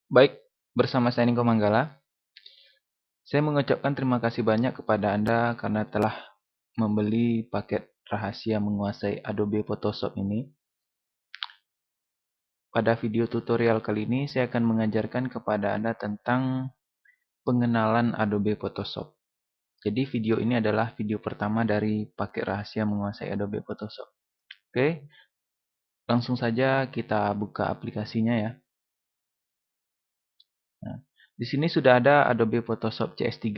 Baik, bersama saya Niko Manggala. Saya mengucapkan terima kasih banyak kepada Anda karena telah membeli paket rahasia menguasai Adobe Photoshop ini. Pada video tutorial kali ini, saya akan mengajarkan kepada Anda tentang pengenalan Adobe Photoshop. Jadi video ini adalah video pertama dari paket rahasia menguasai Adobe Photoshop. Oke, langsung saja kita buka aplikasinya ya. Nah, di sini sudah ada Adobe Photoshop CS3.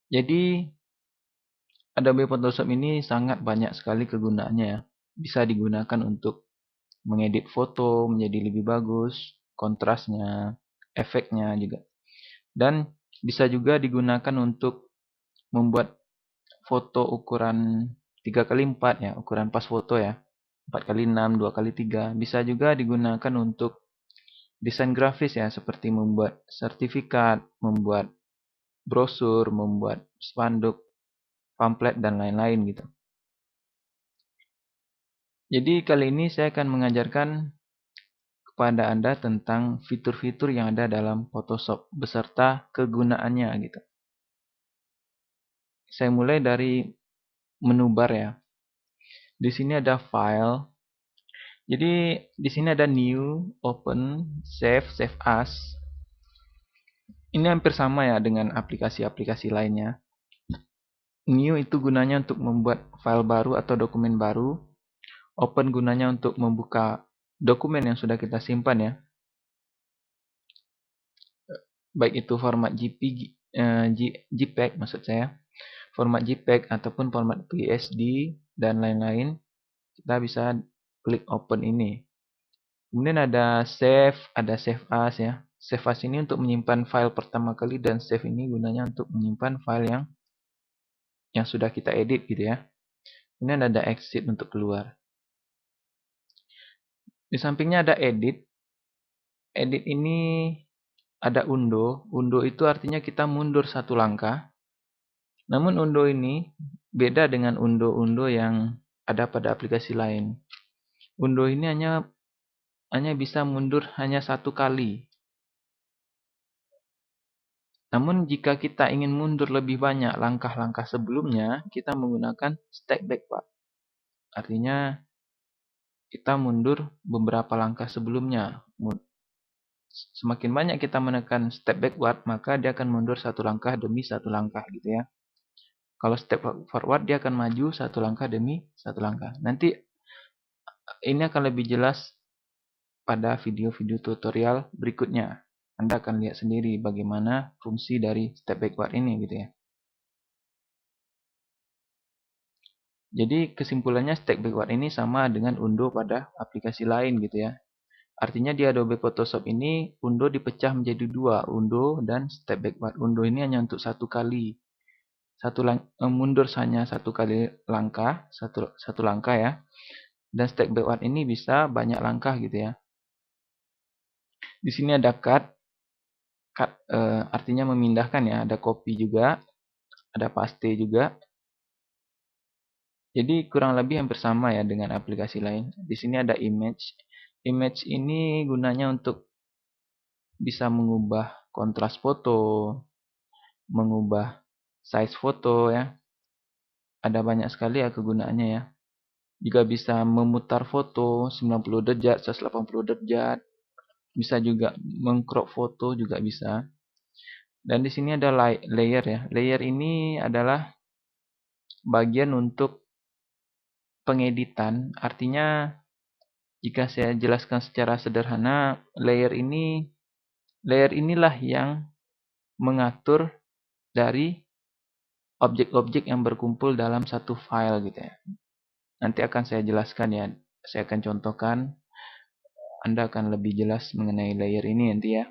Jadi Adobe Photoshop ini sangat banyak sekali kegunaannya ya. Bisa digunakan untuk mengedit foto menjadi lebih bagus, kontrasnya, efeknya juga. Dan bisa juga digunakan untuk membuat foto ukuran 3x4 ya, ukuran pas foto ya. 4x6, 2x3. Bisa juga digunakan untuk desain grafis ya, seperti membuat sertifikat, membuat brosur, membuat spanduk, pamflet, dan lain-lain gitu. Jadi kali ini saya akan mengajarkan kepada Anda tentang fitur-fitur yang ada dalam Photoshop beserta kegunaannya gitu. Saya mulai dari menu bar ya. Di sini ada file. Jadi di sini ada new, open, save, save as. Ini hampir sama ya dengan aplikasi-aplikasi lainnya. New itu gunanya untuk membuat file baru atau dokumen baru. Open gunanya untuk membuka dokumen yang sudah kita simpan ya. Baik itu format JPEG maksud saya, format JPEG ataupun format PSD dan lain-lain. Kita bisa klik open ini. Kemudian ada save, ada save as ya. Save as ini untuk menyimpan file pertama kali dan save ini gunanya untuk menyimpan file yang sudah kita edit gitu ya. Kemudian ada exit untuk keluar. Di sampingnya ada edit. Edit ini ada undo. Undo itu artinya kita mundur satu langkah. Namun undo ini beda dengan undo-undo yang ada pada aplikasi lain. Undo ini hanya bisa mundur hanya satu kali. Namun jika kita ingin mundur lebih banyak langkah-langkah sebelumnya, kita menggunakan step backward. Artinya kita mundur beberapa langkah sebelumnya. Semakin banyak kita menekan step backward, maka dia akan mundur satu langkah demi satu langkah gitu ya. Kalau step forward dia akan maju satu langkah demi satu langkah. Nanti ini akan lebih jelas pada video-video tutorial berikutnya. Anda akan lihat sendiri bagaimana fungsi dari step backward ini gitu ya. Jadi kesimpulannya step backward ini sama dengan undo pada aplikasi lain gitu ya. Artinya di Adobe Photoshop ini undo dipecah menjadi dua, undo dan step backward. Undo ini hanya untuk satu kali. Mundur hanya satu kali langkah, satu langkah ya. Dan step backward ini bisa banyak langkah gitu ya. Di sini ada cut artinya memindahkan ya, ada copy juga, ada paste juga. Jadi kurang lebih hampir sama ya dengan aplikasi lain. Di sini ada image. Image ini gunanya untuk bisa mengubah kontras foto, mengubah size foto ya. Ada banyak sekali ya kegunaannya ya. Juga bisa memutar foto 90 derajat, 180 derajat. Bisa juga mengcrop foto juga bisa. Dan di sini ada layer ya. Layer ini adalah bagian untuk pengeditan. Artinya jika saya jelaskan secara sederhana, layer inilah yang mengatur dari objek-objek yang berkumpul dalam satu file gitu ya. Nanti akan saya jelaskan ya. Saya akan contohkan. Anda akan lebih jelas mengenai layer ini nanti ya.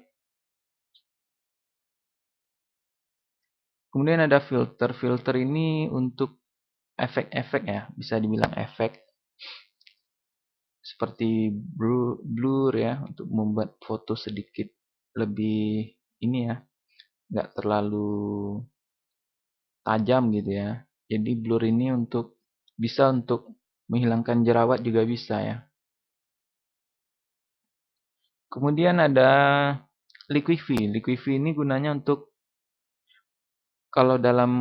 Kemudian ada filter. Filter ini untuk efek-efek ya. Bisa dibilang efek. Seperti blur ya. Untuk membuat foto sedikit lebih ini ya. Nggak terlalu tajam gitu ya. Jadi blur ini bisa untuk menghilangkan jerawat juga bisa ya. Kemudian ada Liquify. Liquify ini gunanya untuk kalau dalam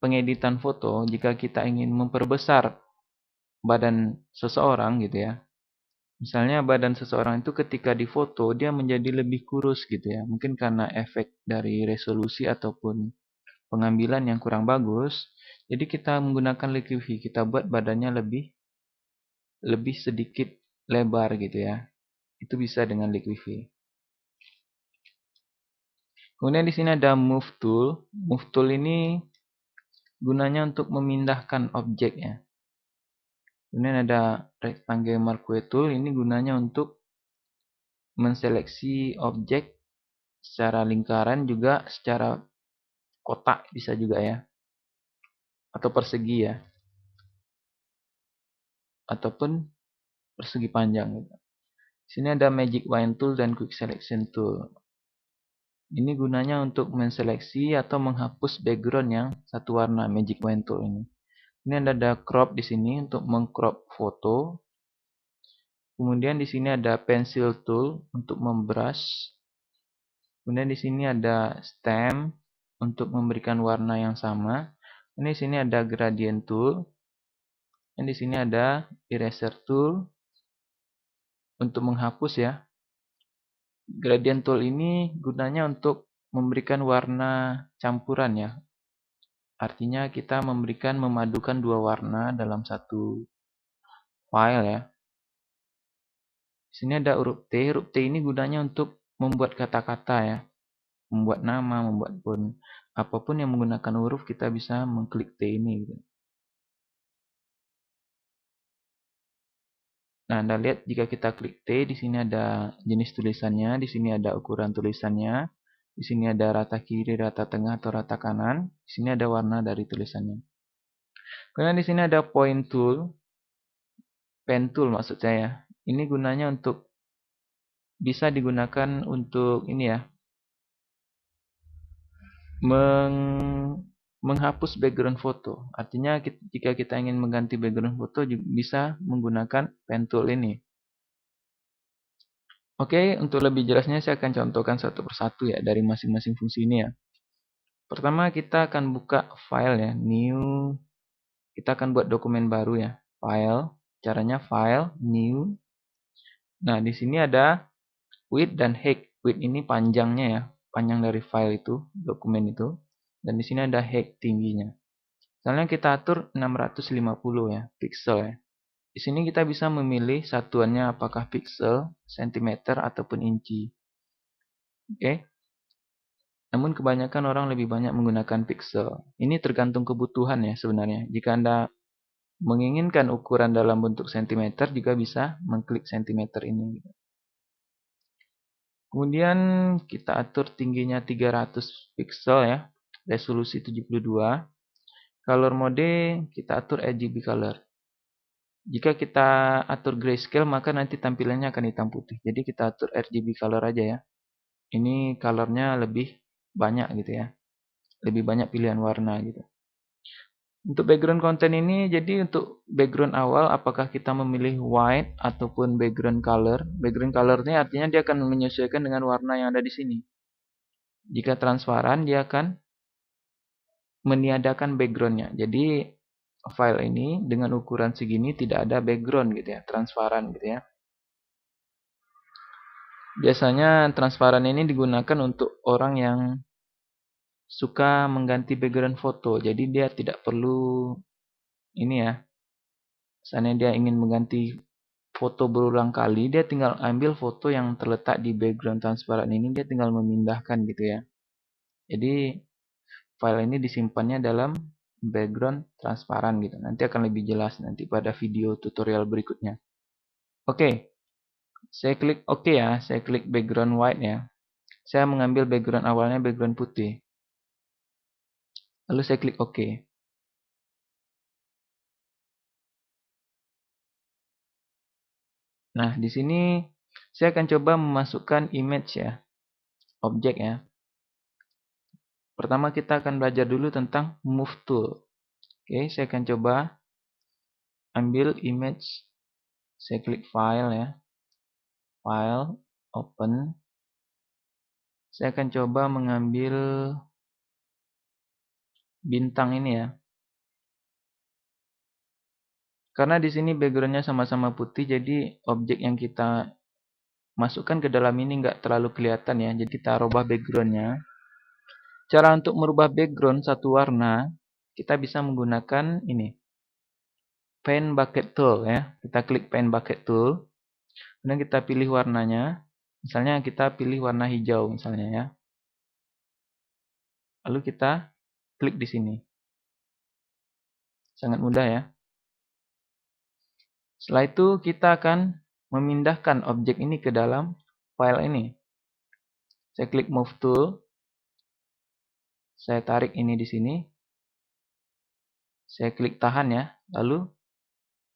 pengeditan foto, jika kita ingin memperbesar badan seseorang gitu ya. Misalnya badan seseorang itu ketika difoto dia menjadi lebih kurus gitu ya. Mungkin karena efek dari resolusi ataupun pengambilan yang kurang bagus. Jadi kita menggunakan Liquify, kita buat badannya lebih sedikit lebar gitu ya. Itu bisa dengan Liquify. Kemudian di sini ada Move Tool. Move Tool ini gunanya untuk memindahkan objek ya. Kemudian ada Rectangle Marquee Tool, ini gunanya untuk menseleksi objek secara lingkaran juga secara kotak bisa juga ya. Atau persegi ya. Ataupun persegi panjang gitu. Sini ada Magic Wand Tool dan Quick Selection Tool. Ini gunanya untuk menseleksi atau menghapus background yang satu warna Magic Wand Tool ini. Ini ada crop di sini untuk mengcrop foto. Kemudian di sini ada pencil tool untuk membrush. Kemudian di sini ada stamp untuk memberikan warna yang sama. Ini di sini ada gradient tool. Dan di sini ada eraser tool untuk menghapus ya. Gradient tool ini gunanya untuk memberikan warna campuran ya. Artinya kita memadukan dua warna dalam satu file ya. Di sini ada huruf T. Huruf T ini gunanya untuk membuat kata-kata ya. Membuat nama, membuat pun apapun yang menggunakan huruf kita bisa mengklik T ini gitu. Nah, Anda lihat jika kita klik T, di sini ada jenis tulisannya, di sini ada ukuran tulisannya, di sini ada rata kiri, rata tengah atau rata kanan, di sini ada warna dari tulisannya. Kemudian di sini ada point tool, pen tool maksud saya. Ini gunanya untuk bisa digunakan untuk ini ya, menghapus background foto. Artinya jika kita ingin mengganti background foto bisa menggunakan pen tool ini. Oke, untuk lebih jelasnya saya akan contohkan satu persatu ya dari masing-masing fungsi ini ya. Pertama kita akan buka file ya, new. Kita akan buat dokumen baru ya, file. Caranya file, new. Nah, di sini ada width dan height. Width ini panjangnya ya, panjang dari file itu, dokumen itu. Dan di sini ada height tingginya. Misalnya kita atur 650 ya, pixel ya. Di sini kita bisa memilih satuannya apakah pixel, cm ataupun inci. Oke. Namun kebanyakan orang lebih banyak menggunakan pixel. Ini tergantung kebutuhan ya sebenarnya. Jika Anda menginginkan ukuran dalam bentuk cm juga bisa mengklik cm ini. Kemudian kita atur tingginya 300 pixel ya, resolusi 72. Color mode kita atur RGB color. Jika kita atur grayscale maka nanti tampilannya akan hitam putih. Jadi kita atur RGB color aja ya. Ini colornya lebih banyak gitu ya. Lebih banyak pilihan warna gitu. Untuk background content ini jadi untuk background awal apakah kita memilih white ataupun background color. Background colornya artinya dia akan menyesuaikan dengan warna yang ada di sini. Jika transparan dia akan meniadakan backgroundnya. Jadi file ini dengan ukuran segini tidak ada background gitu ya, transparan gitu ya. Biasanya transparan ini digunakan untuk orang yang suka mengganti background foto. Jadi dia tidak perlu ini ya. Misalnya dia ingin mengganti foto berulang kali, dia tinggal ambil foto yang terletak di background transparan ini, dia tinggal memindahkan gitu ya. Jadi file ini disimpannya dalam background transparan gitu. Nanti akan lebih jelas nanti pada video tutorial berikutnya. Oke, saya klik OK ya, saya klik background white ya. Saya mengambil background awalnya background putih. Lalu saya klik OK. Nah, di sini saya akan coba memasukkan image ya, objek ya. Pertama kita akan belajar dulu tentang Move Tool. Oke, saya akan coba ambil image. Saya klik File ya. File. open. Saya akan coba mengambil bintang ini ya. Karena di sini backgroundnya sama-sama putih, jadi objek yang kita masukkan ke dalam ini nggak terlalu kelihatan ya. Jadi kita rubah backgroundnya. Cara untuk merubah background satu warna, kita bisa menggunakan ini, Paint Bucket Tool ya. Kita klik Paint Bucket Tool, kemudian kita pilih warnanya. Misalnya kita pilih warna hijau misalnya ya. Lalu kita klik di sini. Sangat mudah ya. Setelah itu kita akan memindahkan objek ini ke dalam file ini. Saya klik Move Tool. Saya tarik ini di sini. Saya klik tahan ya, lalu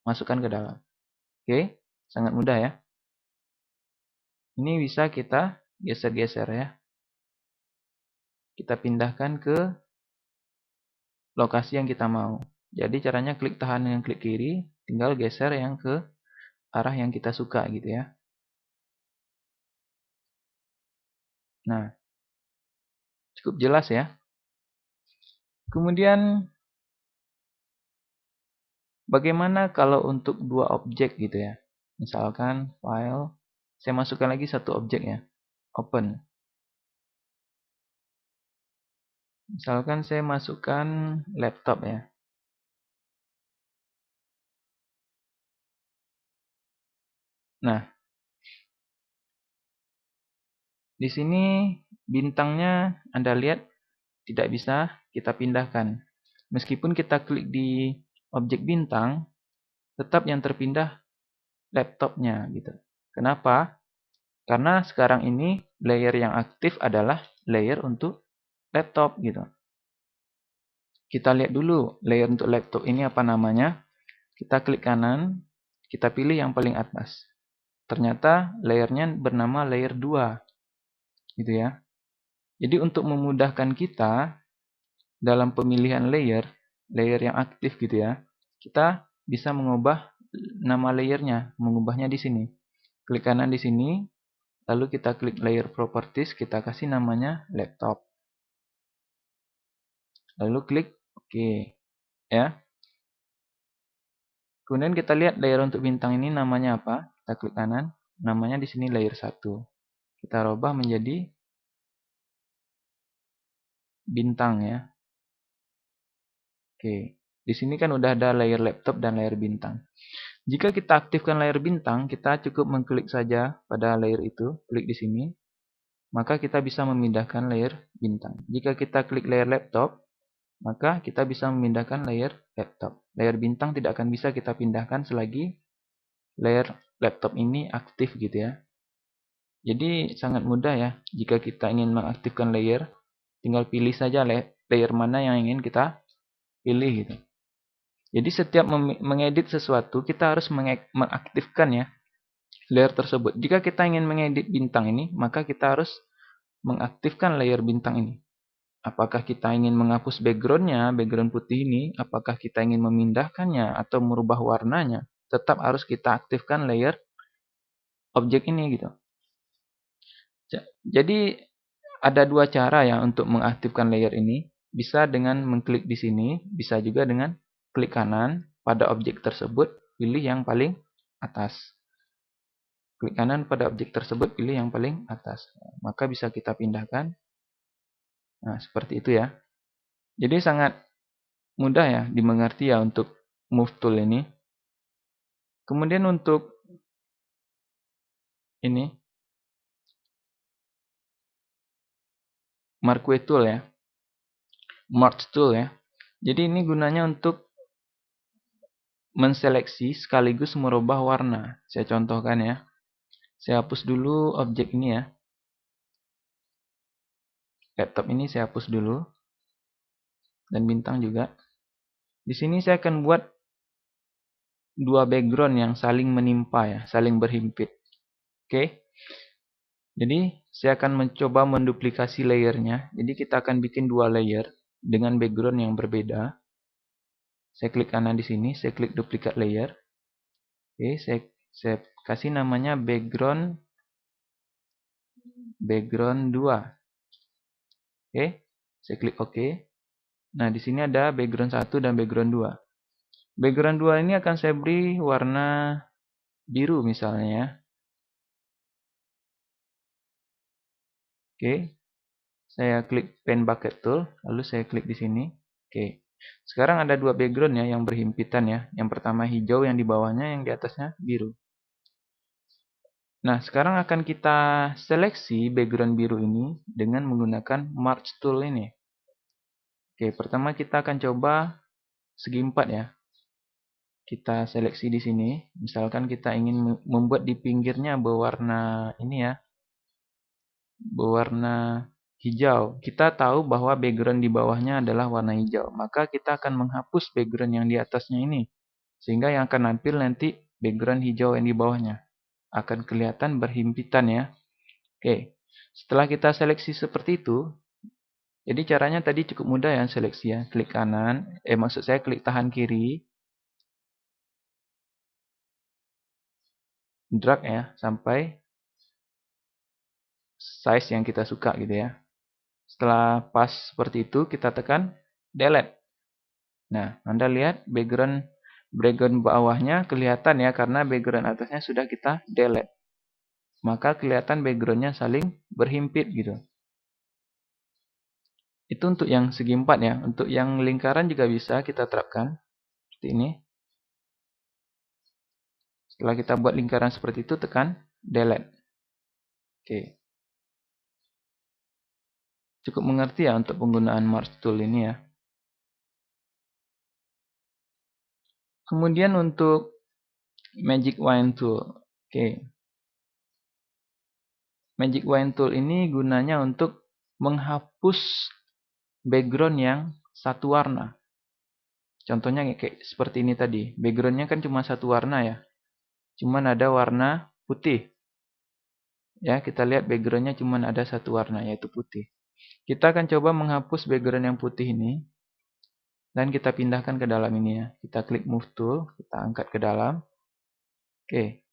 masukkan ke dalam. Oke, sangat mudah ya. Ini bisa kita geser-geser ya. Kita pindahkan ke lokasi yang kita mau. Jadi caranya klik tahan dengan klik kiri, tinggal geser yang ke arah yang kita suka gitu ya. Nah, cukup jelas ya. Kemudian bagaimana kalau untuk dua objek gitu ya. Misalkan file, saya masukkan lagi satu objek ya. Open. Misalkan saya masukkan laptop ya. Nah, di sini bintangnya Anda lihat tidak bisa kita pindahkan. Meskipun kita klik di objek bintang, tetap yang terpindah laptopnya gitu. Kenapa? Karena sekarang ini layer yang aktif adalah layer untuk laptop gitu. Kita lihat dulu layer untuk laptop ini apa namanya. Kita klik kanan, kita pilih yang paling atas. Ternyata layernya bernama layer 2 gitu ya. Jadi untuk memudahkan kita dalam pemilihan layer yang aktif gitu ya, kita bisa mengubah nama layernya, mengubahnya di sini. Klik kanan di sini, lalu kita klik layer properties, kita kasih namanya laptop. Lalu klik OK ya. Kemudian kita lihat layer untuk bintang ini namanya apa? Kita klik kanan, namanya di sini layer 1. Kita rubah menjadi bintang ya. Oke. Di sini kan udah ada layer laptop dan layer bintang. Jika kita aktifkan layer bintang, kita cukup mengklik saja pada layer itu, klik di sini, maka kita bisa memindahkan layer bintang. Jika kita klik layer laptop, maka kita bisa memindahkan layer laptop. Layer bintang tidak akan bisa kita pindahkan selagi layer laptop ini aktif gitu ya. Jadi sangat mudah ya, jika kita ingin mengaktifkan layer, tinggal pilih saja layer mana yang ingin kita pilih gitu. Jadi setiap mengedit sesuatu, kita harus mengaktifkan ya layer tersebut. Jika kita ingin mengedit bintang ini, maka kita harus mengaktifkan layer bintang ini. Apakah kita ingin menghapus backgroundnya, background putih ini, apakah kita ingin memindahkannya atau merubah warnanya, tetap harus kita aktifkan layer objek ini gitu. Jadi ada dua cara ya untuk mengaktifkan layer ini. Bisa dengan mengklik di sini, bisa juga dengan klik kanan pada objek tersebut, pilih yang paling atas. Klik kanan pada objek tersebut, pilih yang paling atas. Maka bisa kita pindahkan. Nah, seperti itu ya. Jadi sangat mudah ya dimengerti ya untuk move tool ini. Kemudian untuk ini marquee tool ya. Merge tool ya. Jadi ini gunanya untuk menseleksi sekaligus merubah warna. Saya contohkan ya. Saya hapus dulu objek ini ya. Laptop ini saya hapus dulu. Dan bintang juga. Di sini saya akan buat dua background yang saling menimpa ya, saling berhimpit. Oke. Jadi saya akan mencoba menduplikasi layernya. Jadi kita akan bikin dua layer dengan background yang berbeda. Saya klik kanan di sini, saya klik duplicate layer. Oke, saya kasih namanya background background 2. Oke, saya klik OK. Nah, di sini ada background 1 dan background 2. Background 2 ini akan saya beri warna biru misalnya ya. Oke, saya klik pen bucket tool, lalu saya klik di sini. Oke, sekarang ada dua background ya yang berhimpitan ya. Yang pertama hijau, yang di bawahnya, yang di atasnya biru. Nah, sekarang akan kita seleksi background biru ini dengan menggunakan Merge tool ini. Oke, pertama kita akan coba segi 4 ya. Kita seleksi di sini. Misalkan kita ingin membuat di pinggirnya berwarna ini ya, berwarna hijau. Kita tahu bahwa background di bawahnya adalah warna hijau. Maka kita akan menghapus background yang di atasnya ini. Sehingga yang akan nampil nanti background hijau yang di bawahnya. Akan kelihatan berhimpitan ya. Oke, setelah kita seleksi seperti itu, jadi caranya tadi cukup mudah ya seleksi ya. Klik kanan, maksud saya klik tahan kiri, drag ya sampai size yang kita suka gitu ya. Setelah pas seperti itu, kita tekan delete. Nah, Anda lihat background bawahnya kelihatan ya karena background atasnya sudah kita delete. Maka kelihatan backgroundnya saling berhimpit gitu. Itu untuk yang segi 4 ya. Untuk yang lingkaran juga bisa kita terapkan seperti ini. Setelah kita buat lingkaran seperti itu, tekan delete. Oke. Cukup mengerti ya untuk penggunaan Merge tool ini ya. Kemudian untuk Magic Wand tool. Oke. Magic Wand tool ini gunanya untuk menghapus background yang satu warna. Contohnya kayak seperti ini tadi. Backgroundnya kan cuma satu warna ya. Cuman ada warna putih. Ya, kita lihat backgroundnya cuma ada satu warna, yaitu putih. Kita akan coba menghapus background yang putih ini. Dan kita pindahkan ke dalam ini ya. Kita klik Move Tool, kita angkat ke dalam. Oke.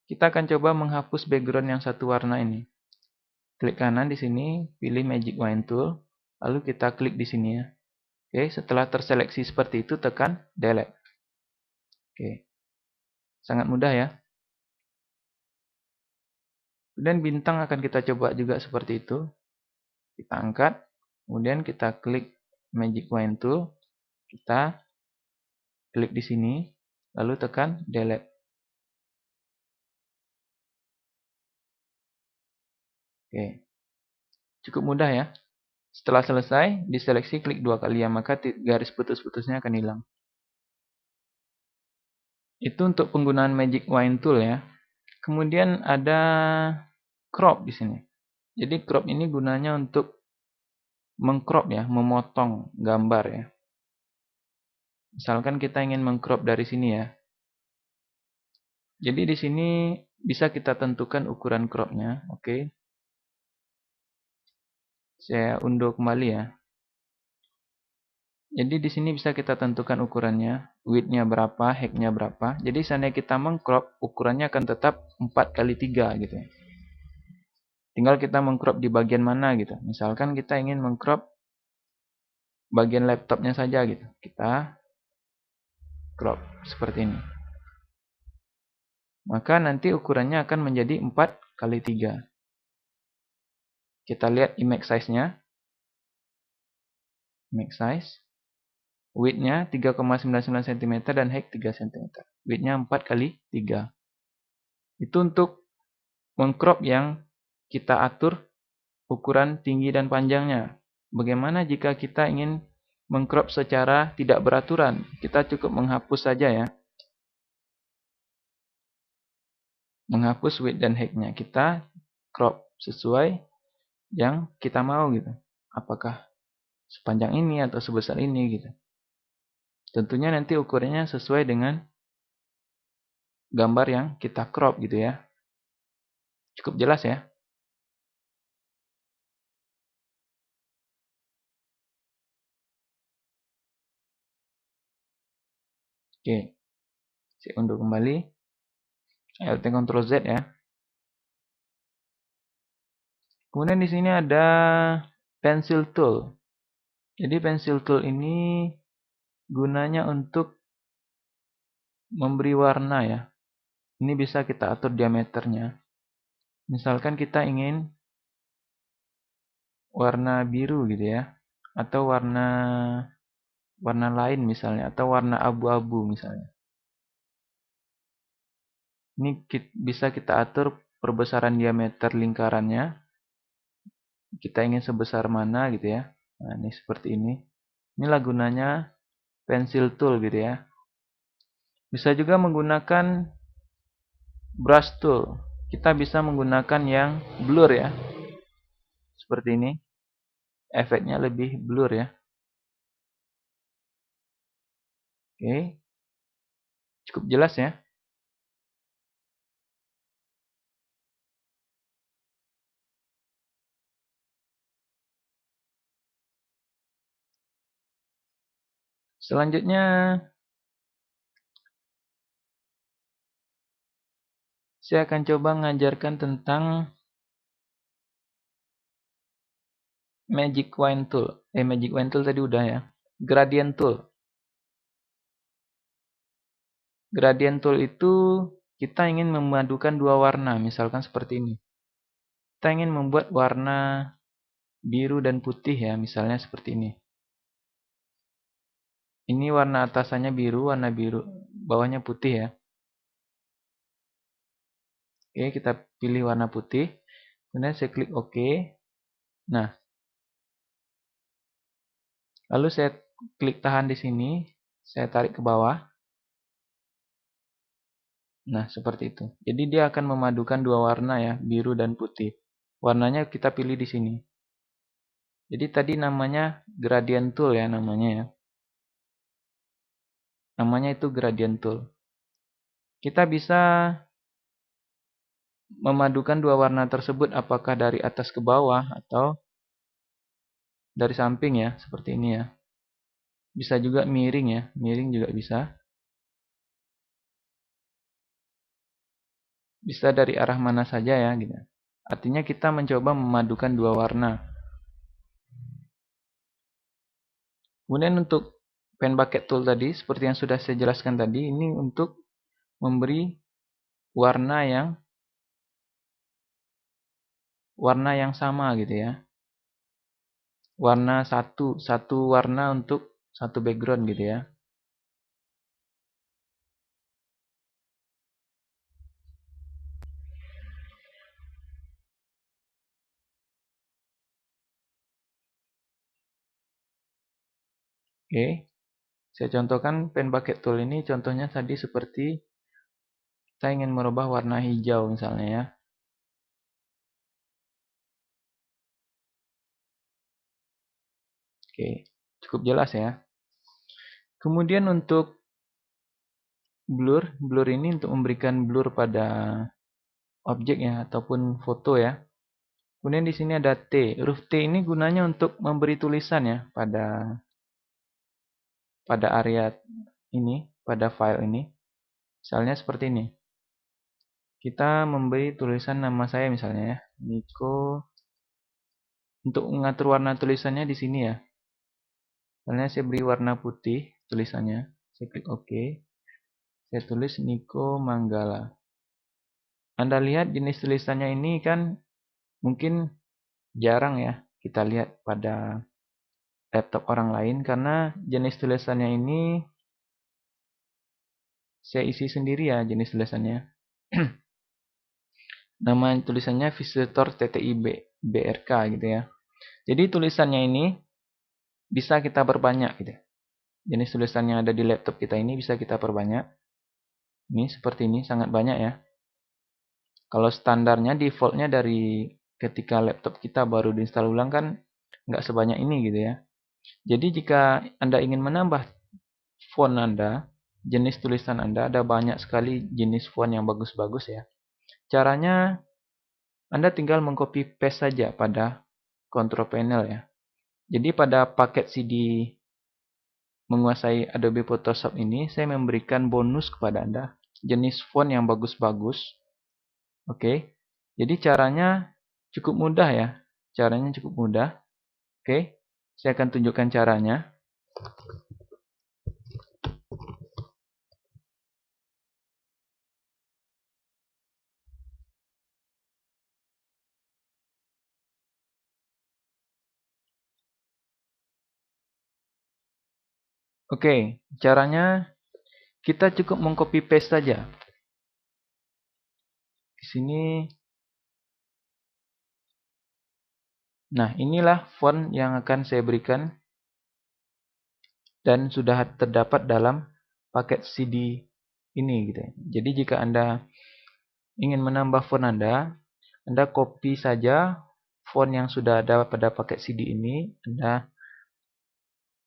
Kita akan coba menghapus background yang satu warna ini. Klik kanan di sini, pilih Magic Wand Tool, lalu kita klik di sini ya. Oke, setelah terseleksi seperti itu, tekan Delete. Oke, sangat mudah ya. Kemudian bintang akan kita coba juga seperti itu. Kita angkat, kemudian kita klik Magic Wand Tool, kita klik di sini, lalu tekan Delete. Oke, cukup mudah ya. Setelah selesai, diseleksi klik dua kali ya, maka garis putus-putusnya akan hilang. Itu untuk penggunaan Magic Wand Tool ya. Kemudian ada crop di sini. Jadi crop ini gunanya untuk mengcrop ya, memotong gambar ya. Misalkan kita ingin mengcrop dari sini ya. Jadi di sini bisa kita tentukan ukuran cropnya. Oke. Saya unduh kembali ya. Jadi di sini bisa kita tentukan ukurannya, width-nya berapa, height-nya berapa. Jadi seandainya kita mengcrop, ukurannya akan tetap 4x3 gitu ya. Tinggal kita mengcrop di bagian mana gitu. Misalkan kita ingin mengcrop bagian laptopnya saja gitu. Kita crop seperti ini. Maka nanti ukurannya akan menjadi 4x3. Kita lihat image size-nya. Image size. Width-nya 3,99 cm dan height 3 cm. Width-nya 4x3. Itu untuk mengcrop yang kita atur ukuran tinggi dan panjangnya. Bagaimana jika kita ingin mengcrop secara tidak beraturan? Kita cukup menghapus saja ya. Menghapus width dan height-nya. Kita crop sesuai yang kita mau gitu. Apakah sepanjang ini atau sebesar ini gitu. Tentunya nanti ukurannya sesuai dengan gambar yang kita crop gitu ya. Cukup jelas ya. Oke. Saya unduh kembali. Alt Ctrl Z ya. Kemudian di sini ada pencil tool. Jadi pencil tool ini gunanya untuk memberi warna ya. Ini bisa kita atur diameternya. Misalkan kita ingin warna biru gitu ya, atau warna lain misalnya, atau warna abu-abu misalnya. Ini bisa kita atur perbesaran diameter lingkarannya. Kita ingin sebesar mana gitu ya. Nah, ini seperti ini. Inilah gunanya pencil tool gitu ya. Bisa juga menggunakan brush tool. Kita bisa menggunakan yang blur ya. Seperti ini. Efeknya lebih blur ya. Oke. Cukup jelas ya. Selanjutnya saya akan coba mengajarkan tentang Magic Wand Tool. Magic Wand Tool tadi udah ya. Gradient Tool. Gradient Tool itu kita ingin memadukan dua warna, misalkan seperti ini. Kita ingin membuat warna biru dan putih ya, misalnya seperti ini. Ini warna atasannya biru, warna biru, bawahnya putih ya. Oke, kita pilih warna putih. Kemudian saya klik OK. Nah, lalu saya klik tahan di sini, saya tarik ke bawah. Nah, seperti itu. Jadi dia akan memadukan dua warna ya, biru dan putih. Warnanya kita pilih di sini. Jadi tadi namanya gradient tool ya namanya ya. Namanya itu gradient tool. Kita bisa memadukan dua warna tersebut apakah dari atas ke bawah atau dari samping ya, seperti ini ya. Bisa juga miring ya, miring juga bisa. Bisa dari arah mana saja ya gitu. Artinya kita mencoba memadukan dua warna. Kemudian untuk pen bucket tool tadi seperti yang sudah saya jelaskan tadi, ini untuk memberi warna yang sama gitu ya. Warna satu warna untuk satu background gitu ya. Oke. Saya contohkan pen bucket tool ini contohnya tadi seperti kita ingin merubah warna hijau misalnya ya. Oke, cukup jelas ya. Kemudian untuk blur ini untuk memberikan blur pada objek ya ataupun foto ya. Kemudian di sini ada T. Huruf T ini gunanya untuk memberi tulisan ya pada area ini, pada file ini. Misalnya seperti ini. Kita memberi tulisan nama saya misalnya ya, Niko. Untuk mengatur warna tulisannya di sini ya. Misalnya saya beri warna putih tulisannya. Saya klik OK. Saya tulis Niko Manggala. Anda lihat jenis tulisannya ini kan mungkin jarang ya kita lihat pada laptop orang lain karena jenis tulisannya ini saya isi sendiri ya jenis tulisannya. Nama tulisannya Visitor TTIB BRK gitu ya. Jadi tulisannya ini bisa kita perbanyak gitu. Jenis tulisan yang ada di laptop kita ini bisa kita perbanyak. Ini seperti ini sangat banyak ya. Kalau standarnya defaultnya dari ketika laptop kita baru diinstal ulang kan nggak sebanyak ini gitu ya. Jadi jika Anda ingin menambah font Anda, jenis tulisan Anda, ada banyak sekali jenis font yang bagus-bagus ya. Caranya Anda tinggal mengcopy paste saja pada control panel ya. Jadi pada paket CD menguasai Adobe Photoshop ini, saya memberikan bonus kepada Anda jenis font yang bagus-bagus. Oke. Jadi caranya Cukup mudah ya. Caranya cukup mudah. Oke, saya akan tunjukkan caranya. Oke, caranya kita cukup mengcopy paste saja. Di sini. Nah, inilah font yang akan saya berikan dan sudah terdapat dalam paket CD ini gitu ya. Jadi jika Anda ingin menambah font Anda copy saja font yang sudah ada pada paket CD ini, Anda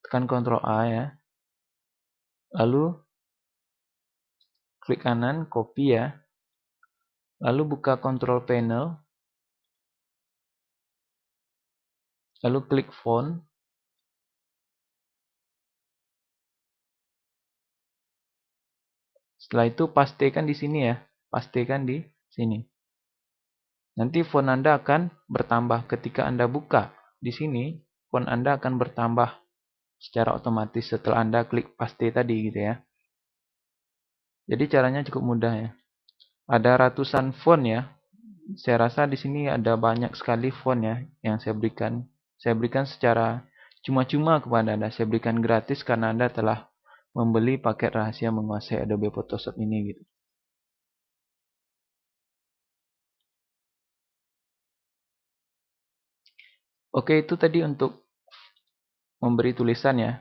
tekan Ctrl A ya. Lalu klik kanan, copy ya. Lalu buka Control Panel. Lalu klik font. Setelah itu pastekan di sini ya. Pastekan di sini. Nanti font Anda akan bertambah ketika Anda buka. Di sini font Anda akan bertambah secara otomatis setelah Anda klik paste tadi gitu ya. Jadi caranya cukup mudah ya. Ada ratusan font ya. Saya rasa di sini ada banyak sekali font ya yang saya berikan. Saya berikan secara cuma-cuma kepada Anda. Saya berikan gratis karena Anda telah membeli paket rahasia menguasai Adobe Photoshop ini gitu. Oke, itu tadi untuk memberi tulisan ya.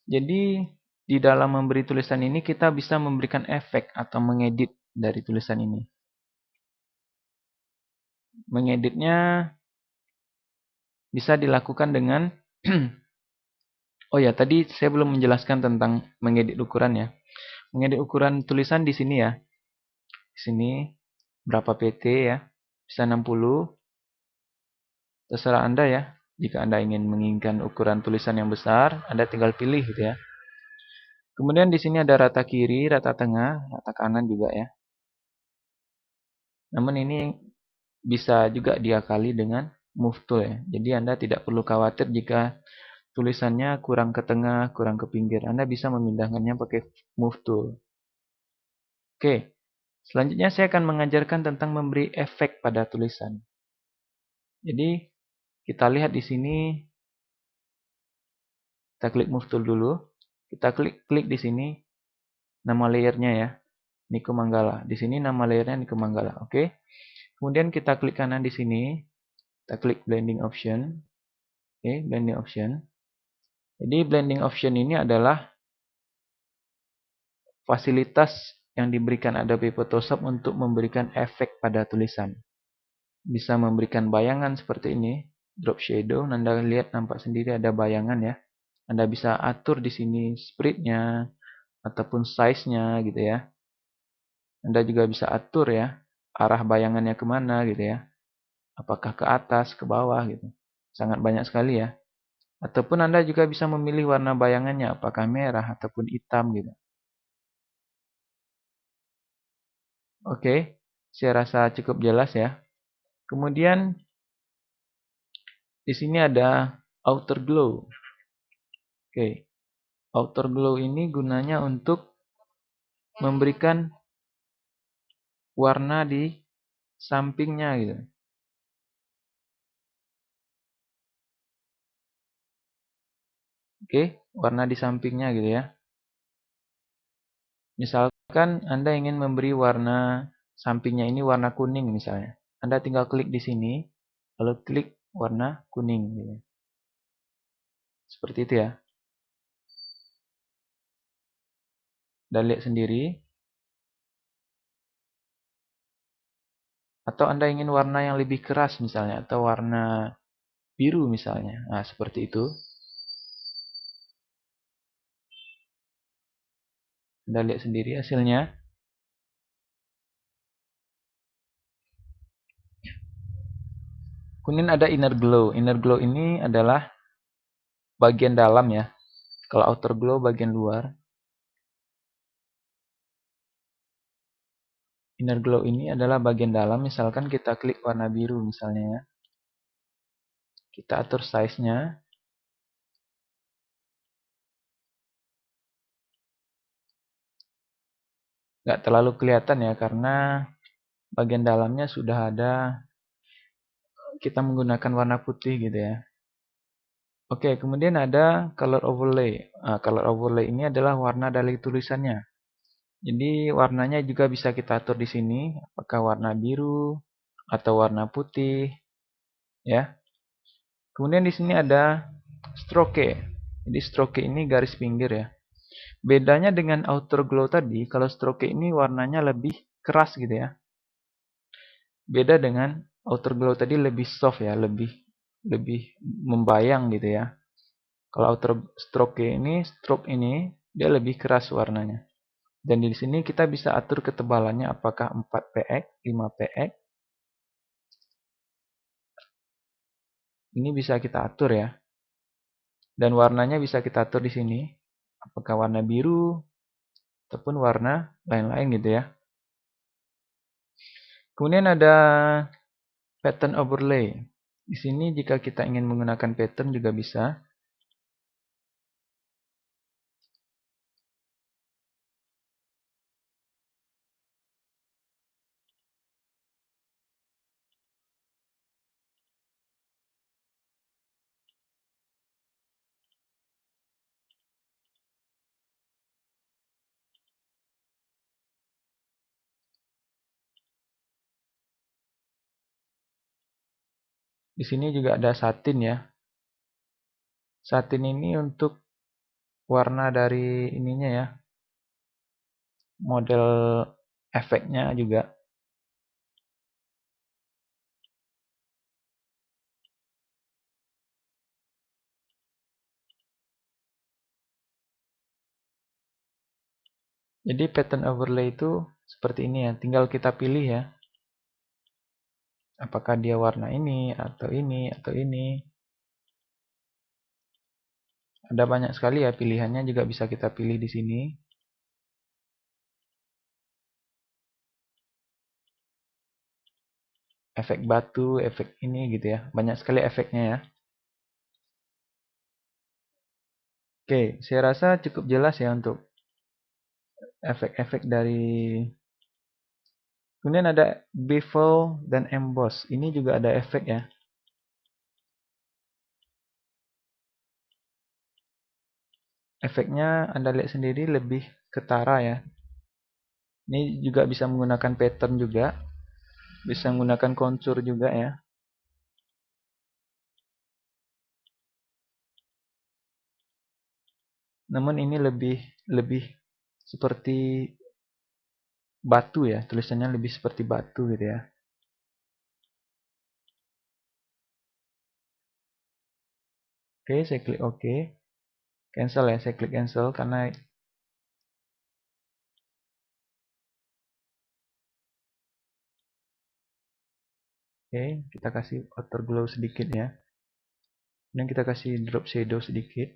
Jadi di dalam memberi tulisan ini kita bisa memberikan efek atau mengedit dari tulisan ini. Mengeditnya bisa dilakukan dengan oh ya, tadi saya belum menjelaskan tentang mengedit ukuran ya. Mengedit ukuran tulisan di sini ya. Di sini berapa PT ya? Bisa 60. Terserah Anda ya. Jika Anda ingin menginginkan ukuran tulisan yang besar, Anda tinggal pilih gitu ya. Kemudian di sini ada rata kiri, rata tengah, rata kanan juga ya. Namun ini bisa juga diakali dengan move tool ya. Jadi Anda tidak perlu khawatir jika tulisannya kurang ke tengah, kurang ke pinggir. Anda bisa memindahkannya pakai move tool. Oke, selanjutnya saya akan mengajarkan tentang memberi efek pada tulisan. Jadi kita lihat di sini, kita klik move tool dulu. Kita klik di sini nama layernya ya, Niko Manggala. Di sini nama layernya Niko Manggala. Oke. Kemudian kita klik kanan di sini. Kita klik blending option. Oke, blending option. Jadi blending option ini adalah fasilitas yang diberikan Adobe Photoshop untuk memberikan efek pada tulisan. Bisa memberikan bayangan seperti ini, drop shadow. Anda lihat nampak sendiri ada bayangan ya. Anda bisa atur di sini spread-nya ataupun size-nya gitu ya. Anda juga bisa atur ya arah bayangannya kemana gitu ya. Apakah ke atas, ke bawah gitu. Sangat banyak sekali ya. Ataupun Anda juga bisa memilih warna bayangannya, apakah merah ataupun hitam gitu. Oke, saya rasa cukup jelas ya. Kemudian di sini ada outer glow. Oke, outer glow ini gunanya untuk memberikan warna di sampingnya gitu. Oke, warna di sampingnya gitu ya. Misalkan Anda ingin memberi warna sampingnya ini warna kuning misalnya. Anda tinggal klik di sini, lalu klik warna kuning gitu. Seperti itu ya. Anda lihat sendiri. Atau Anda ingin warna yang lebih keras misalnya, atau warna biru misalnya. Nah, seperti itu. Anda lihat sendiri hasilnya. Kemudian ada inner glow. Inner glow ini adalah bagian dalam ya. Kalau outer glow bagian luar. Inner glow ini adalah bagian dalam, misalkan kita klik warna biru misalnya ya. Kita atur size-nya. Nggak terlalu kelihatan ya, karena bagian dalamnya sudah ada, kita menggunakan warna putih gitu ya. Oke, kemudian ada color overlay. Nah, color overlay ini adalah warna dari tulisannya. Jadi warnanya juga bisa kita atur di sini, apakah warna biru atau warna putih, ya. Kemudian di sini ada stroke. Jadi stroke ini garis pinggir ya. Bedanya dengan outer glow tadi, kalau stroke ini warnanya lebih keras gitu ya. Beda dengan outer glow tadi lebih soft ya, lebih lebih membayang gitu ya. Kalau outer stroke ini dia lebih keras warnanya. Dan di sini kita bisa atur ketebalannya apakah 4px, 5px. Ini bisa kita atur ya. Dan warnanya bisa kita atur di sini. Apakah warna biru ataupun warna lain-lain gitu ya. Kemudian ada pattern overlay. Di sini jika kita ingin menggunakan pattern juga bisa. Di sini juga ada satin ya. Satin ini untuk warna dari ininya ya. Model efeknya juga. Jadi pattern overlay itu seperti ini ya. Tinggal kita pilih ya. Apakah dia warna ini atau ini atau ini. Ada banyak sekali ya pilihannya, juga bisa kita pilih di sini. Efek batu, efek ini gitu ya. Banyak sekali efeknya ya. Oke, saya rasa cukup jelas ya untuk efek-efek dari. Kemudian ada bevel dan emboss. Ini juga ada efek ya. Efeknya Anda lihat sendiri lebih ketara ya. Ini juga bisa menggunakan pattern juga. Bisa menggunakan kontur juga ya. Namun ini lebih lebih seperti batu ya. Tulisannya lebih seperti batu gitu ya. Oke, saya klik OK. Cancel ya, saya klik cancel karena oke, kita kasih outer glow sedikit ya. Dan kita kasih drop shadow sedikit.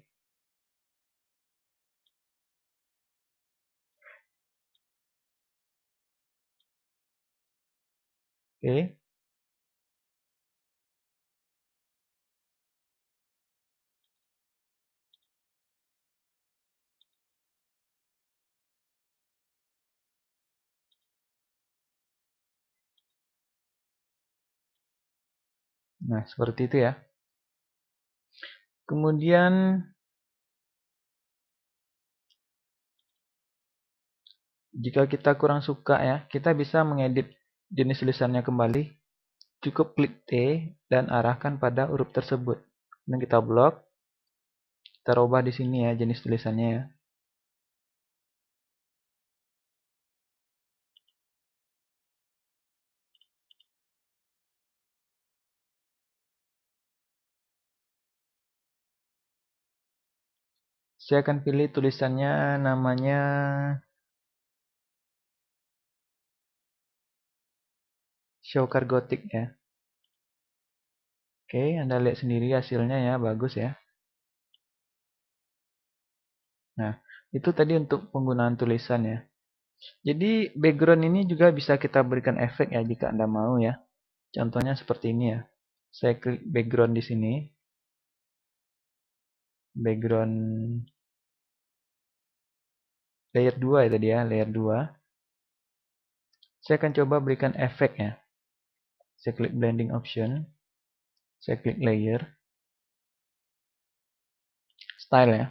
Oke. Nah, seperti itu ya. Kemudian jika kita kurang suka ya, kita bisa mengedit jenis tulisannya kembali. Cukup klik T dan arahkan pada huruf tersebut. Dan kita blok. Kita ubah di sini ya jenis tulisannya ya. Saya akan pilih tulisannya namanya Showcar Gothic ya. Oke, Anda lihat sendiri hasilnya ya, bagus ya. Nah, itu tadi untuk penggunaan tulisan ya. Jadi background ini juga bisa kita berikan efek ya jika Anda mau ya. Contohnya seperti ini ya. Saya klik background di sini. Background layer 2 ya tadi ya, layer 2. Saya akan coba berikan efek ya. Saya klik blending option. Saya klik layer. Style ya.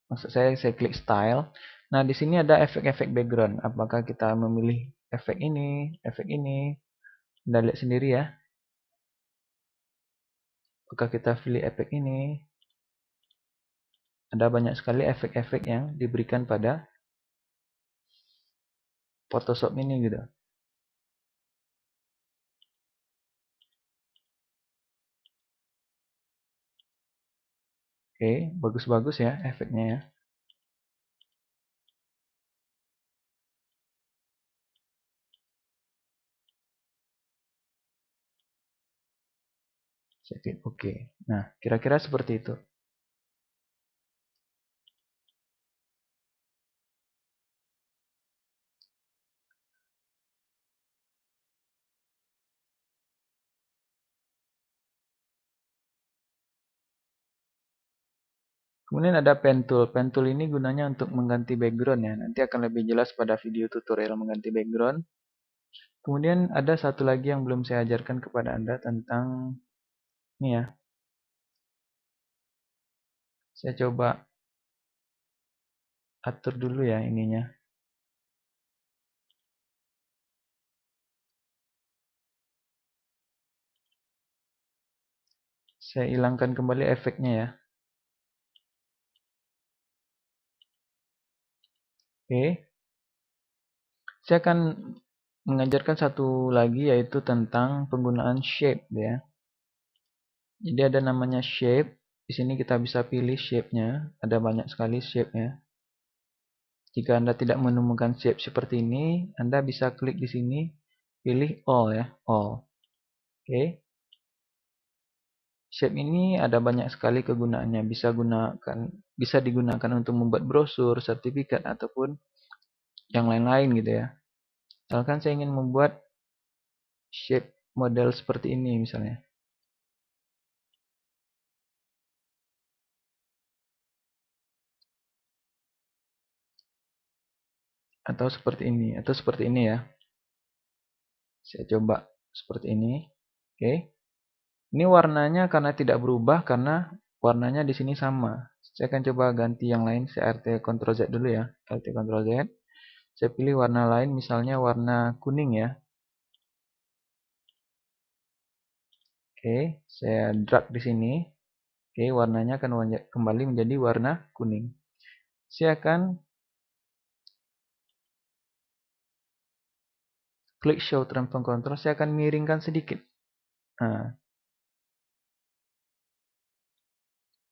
Maksud saya klik style. Nah, di sini ada efek-efek background. Apakah kita memilih efek ini, efek ini? Anda lihat sendiri ya. Apakah kita pilih efek ini? Ada banyak sekali efek-efek yang diberikan pada Photoshop ini gitu. Oke, bagus-bagus ya efeknya ya. Saya klik OK. Nah, kira-kira seperti itu. Kemudian ada pen tool. Pen tool ini gunanya untuk mengganti background ya. Nanti akan lebih jelas pada video tutorial mengganti background. Kemudian ada satu lagi yang belum saya ajarkan kepada Anda tentang ini ya. Saya coba atur dulu ya ininya. Saya hilangkan kembali efeknya ya. Oke. Saya akan mengajarkan satu lagi yaitu tentang penggunaan shape ya. Jadi ada namanya shape. Di sini kita bisa pilih shape-nya. Ada banyak sekali shape-nya. Jika Anda tidak menemukan shape seperti ini, Anda bisa klik di sini, pilih all ya, all. Oke. Shape ini ada banyak sekali kegunaannya. Bisa digunakan untuk membuat brosur, sertifikat ataupun yang lain-lain gitu ya. Misalkan saya ingin membuat shape model seperti ini misalnya. Atau seperti ini ya. Saya coba seperti ini. Oke. Ini warnanya karena tidak berubah karena warnanya di sini sama. Saya akan coba ganti yang lain. Saya Alt Ctrl Z dulu ya. Alt Ctrl Z. Saya pilih warna lain misalnya warna kuning ya. Oke, saya drag di sini. Oke, warnanya akan kembali menjadi warna kuning. Saya akan klik show transform control. Saya akan miringkan sedikit. Nah,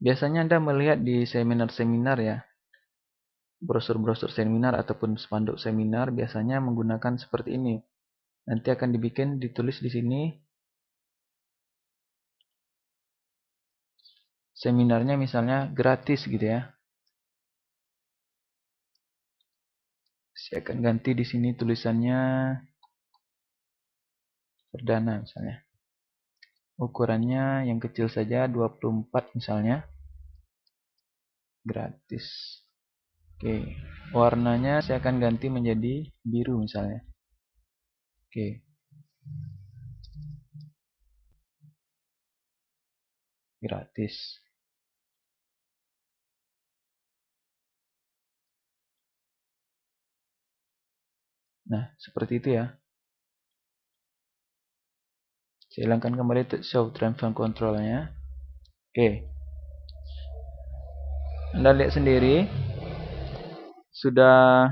biasanya Anda melihat di seminar-seminar ya, brosur-brosur seminar ataupun spanduk seminar biasanya menggunakan seperti ini. Nanti akan ditulis di sini seminarnya misalnya gratis gitu ya. Saya akan ganti di sini tulisannya perdana misalnya. Ukurannya yang kecil saja 24 misalnya. Gratis. Oke, warnanya saya akan ganti menjadi biru misalnya. Oke. Gratis. Nah, seperti itu ya. Saya hilangkan kembali show transform control-nya. Oke. Anda lihat sendiri. Sudah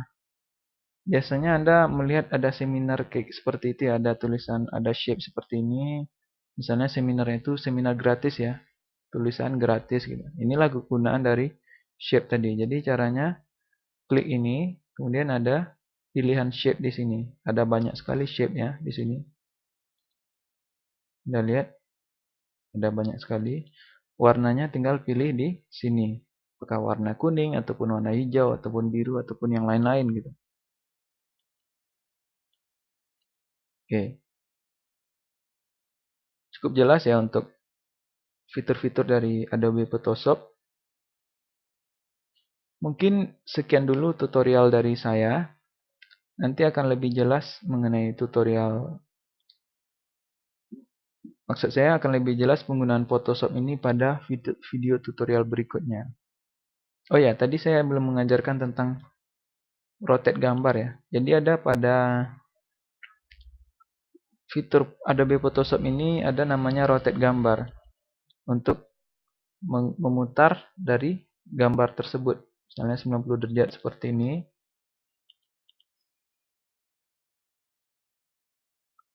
biasanya Anda melihat ada seminar kayak seperti itu ya. Ada tulisan, ada shape seperti ini. Misalnya seminarnya itu seminar gratis ya. Tulisan gratis gitu. Inilah kegunaan dari shape tadi. Jadi caranya klik ini, kemudian ada pilihan shape di sini. Ada banyak sekali shape-nya di sini. Anda lihat, ada banyak sekali. Warnanya tinggal pilih di sini. Apakah warna kuning, ataupun warna hijau, ataupun biru, ataupun yang lain-lain gitu. Oke, cukup jelas ya untuk fitur-fitur dari Adobe Photoshop. Mungkin sekian dulu tutorial dari saya. Nanti akan lebih jelas mengenai maksud saya akan lebih jelas penggunaan Photoshop ini pada video tutorial berikutnya. Oh ya, tadi saya belum mengajarkan tentang rotate gambar ya. Jadi ada pada fitur Adobe Photoshop ini ada namanya rotate gambar untuk memutar dari gambar tersebut. Misalnya 90 derajat seperti ini.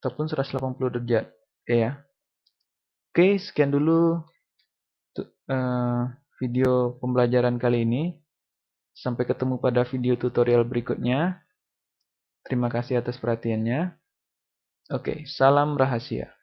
Ataupun 180 derajat. Oke ya. Oke, sekian dulu video pembelajaran kali ini. Sampai ketemu pada video tutorial berikutnya. Terima kasih atas perhatiannya. Oke, salam rahasia.